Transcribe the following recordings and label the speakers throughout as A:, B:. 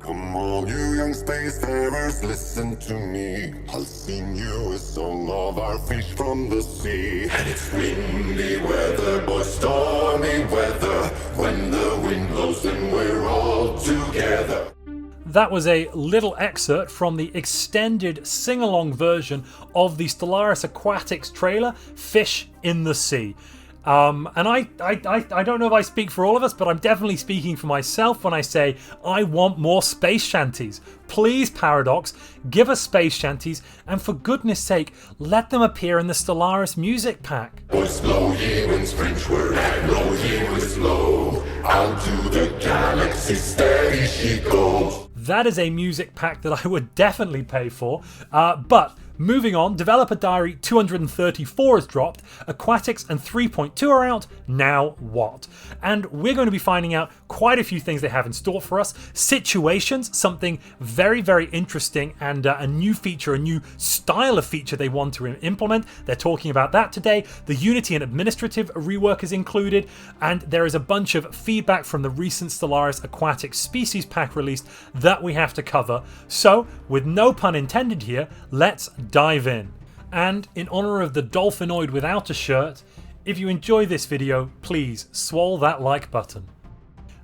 A: Come on, you young spacefarers, listen to me. I'll sing you a song of our fish from the sea. And it's windy weather, boy, stormy weather. When the wind blows, then we're all together.
B: That was a little excerpt from the extended sing-along version of the Stellaris Aquatics trailer, Fish in the Sea. And I don't know if I speak for all of us, but I'm definitely speaking for myself when I say I want more space shanties. Please, Paradox, give us space shanties, and for goodness sake, let them appear in the Stellaris music pack.
A: Boys, blow ye winds Frenchward, and blow ye winds blow. Out to the galaxy, steady she goes.
B: That is a music pack that I would definitely pay for, but moving on, Developer Diary 234 has dropped, Aquatics and 3.2 are out, now what? And we're going to be finding out quite a few things they have in store for us. Situations, something very, very interesting, and a new feature, a new style of feature they want to implement. They're talking about that today. The Unity and administrative rework is included, and there is a bunch of feedback from the recent Stellaris Aquatics species pack released that we have to cover. So, with no pun intended here, let's dive in. And in honor of the dolphinoid without a shirt, if you enjoy this video, please swallow that like button.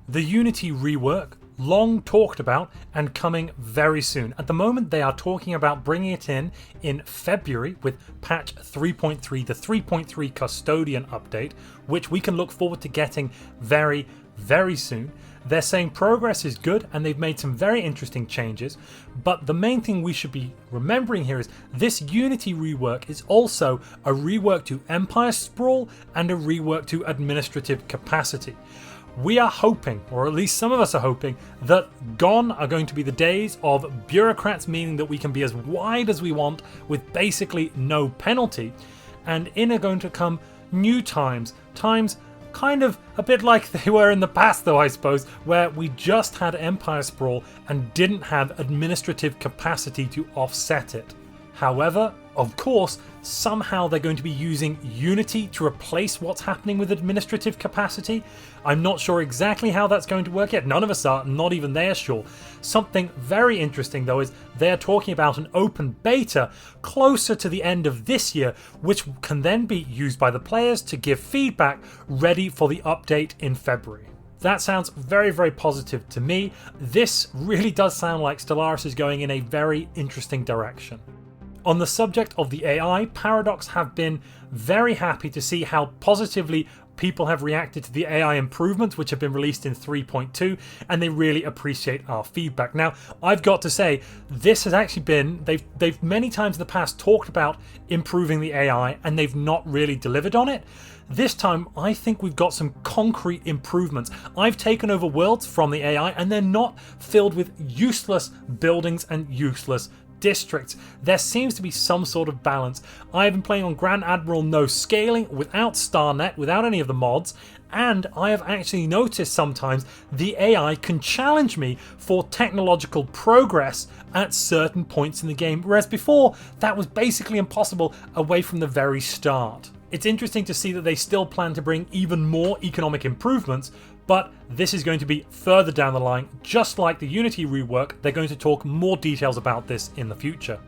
B: The Unity rework, long talked about and coming very soon. At the moment they are talking about bringing it in February with patch 3.3, the 3.3 custodian update, which we can look forward to getting very, very soon. They're saying progress is good and they've made some very interesting changes, but the main thing we should be remembering here is this Unity rework is also a rework to Empire Sprawl and a rework to administrative capacity. We are hoping, or at least some of us are hoping, that gone are going to be the days of bureaucrats, meaning that we can be as wide as we want with basically no penalty, and in are going to come new times kind of a bit like they were in the past though, I suppose, where we just had Empire Sprawl and didn't have administrative capacity to offset it. However, of course, somehow they're going to be using Unity to replace what's happening with administrative capacity. I'm not sure exactly how that's going to work yet. None of us are, not even they are sure. Something very interesting though is they're talking about an open beta closer to the end of this year, which can then be used by the players to give feedback ready for the update in February. That sounds very, very positive to me. This really does sound like Stellaris is going in a very interesting direction. On the subject of the AI, Paradox have been very happy to see how positively people have reacted to the AI improvements which have been released in 3.2, and they really appreciate our feedback. Now, I've got to say, this has actually been, they've many times in the past talked about improving the AI and they've not really delivered on it. This time, I think we've got some concrete improvements. I've taken over worlds from the AI and they're not filled with useless buildings and useless districts. There seems to be some sort of balance. I've been playing on Grand Admiral no scaling, without StarNet, without any of the mods, and I have actually noticed sometimes the AI can challenge me for technological progress at certain points in the game, whereas before that was basically impossible away from the very start. It's interesting to see that they still plan to bring even more economic improvements, but this is going to be further down the line. Just like the Unity rework, they're going to talk more details about this in the future.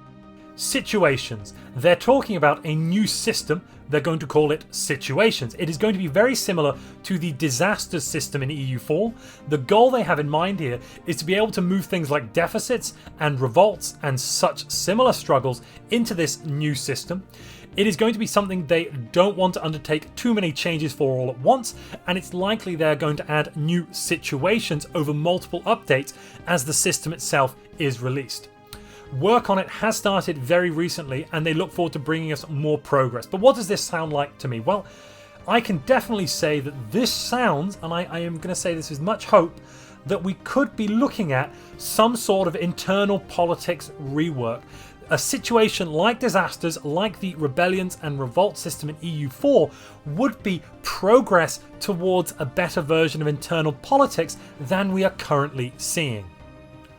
B: Situations. They're talking about a new system. They're going to call it Situations. It is going to be very similar to the Disasters system in EU4. The goal they have in mind here is to be able to move things like deficits and revolts and such similar struggles into this new system. It is going to be something they don't want to undertake too many changes for all at once, and it's likely they're going to add new situations over multiple updates as the system itself is released. Work on it has started very recently and they look forward to bringing us more progress. But what does this sound like to me? Well, I can definitely say that this sounds, and I am going to say this with much hope, that we could be looking at some sort of internal politics rework. A situation like Disasters, like the Rebellions and Revolt system in EU4, would be progress towards a better version of internal politics than we are currently seeing.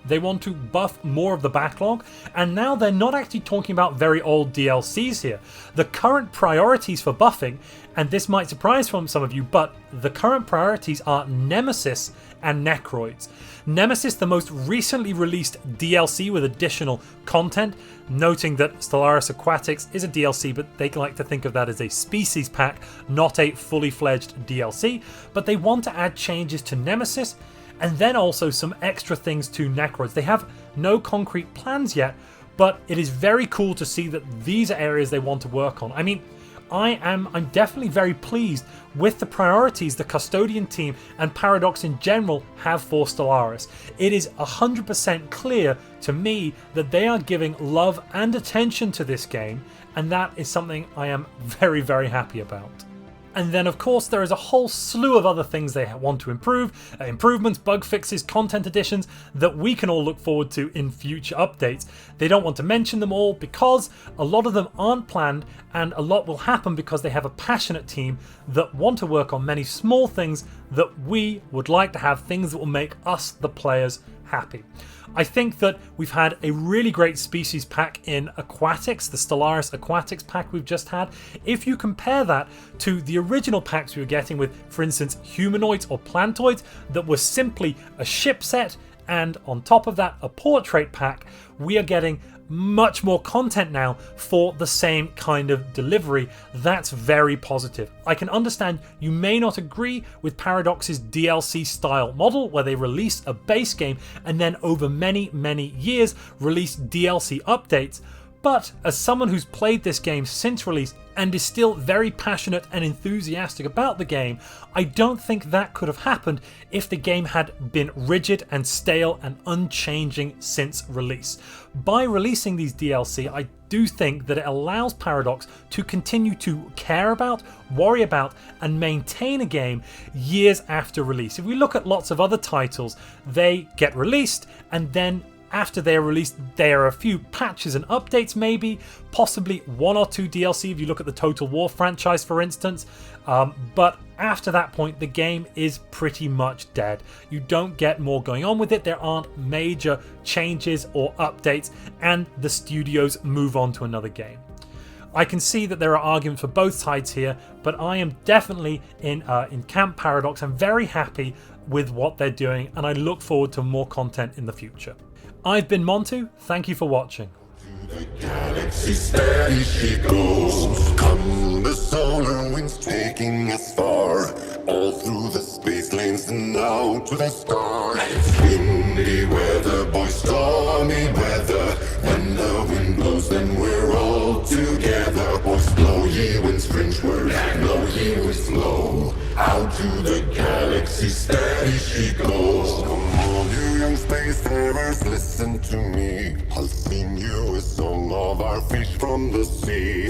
B: they want to buff more of the backlog, and now they're not actually talking about very old DLCs here. The current priorities for buffing, and this might surprise some of you, but the current priorities are Nemesis and Necroids. Nemesis, the most recently released DLC with additional content, noting that Stellaris Aquatics is a DLC, but they like to think of that as a species pack, not a fully fledged DLC. But they want to add changes to Nemesis, and then also some extra things to Necroids. They have no concrete plans yet, but it is very cool to see that these are areas they want to work on. I mean, I'm definitely very pleased with the priorities the Custodian team and Paradox in general have for Stellaris. It is 100% clear to me that they are giving love and attention to this game, and that is something I am very, very happy about. And then of course there is a whole slew of other things they want to improve, improvements, bug fixes, content additions that we can all look forward to in future updates. They don't want to mention them all because a lot of them aren't planned, and a lot will happen because they have a passionate team that want to work on many small things that we would like to have, things that will make us, the players, happy. I think that we've had a really great species pack in Aquatics, the Stellaris Aquatics pack we've just had. If you compare that to the original packs we were getting with, for instance, humanoids or plantoids that were simply a ship set, and on top of that a portrait pack, we are getting much more content now for the same kind of delivery. That's very positive. I can understand you may not agree with Paradox's DLC style model where they release a base game and then over many years release DLC updates, but as someone who's played this game since release and is still very passionate and enthusiastic about the game, I don't think that could have happened if the game had been rigid and stale and unchanging since release. By releasing these DLC, I do think that it allows Paradox to continue to care about, worry about, and maintain a game years after release. If we look at lots of other titles, they get released and then after they are released, there are a few patches and updates, maybe, possibly one or two DLC if you look at the Total War franchise, for instance. But after that point, the game is pretty much dead. You don't get more going on with it. There aren't major changes or updates, and the studios move on to another game. I can see that there are arguments for both sides here, but I am definitely in Camp Paradox. I'm very happy with what they're doing, and I look forward to more content in the future. I've been Montu, thank you for watching.
A: To the galaxy steady she goes. Come the solar winds taking us far, all through the space lanes and out to the stars. It's windy weather, boy, stormy weather. When the wind blows, then we're all together. Boys, blow ye winds fringeward, blow ye winds flow. Out to the galaxy steady she goes. Come on, you young spacefarers, listen to me. I'll sing you a song of our fish from the sea.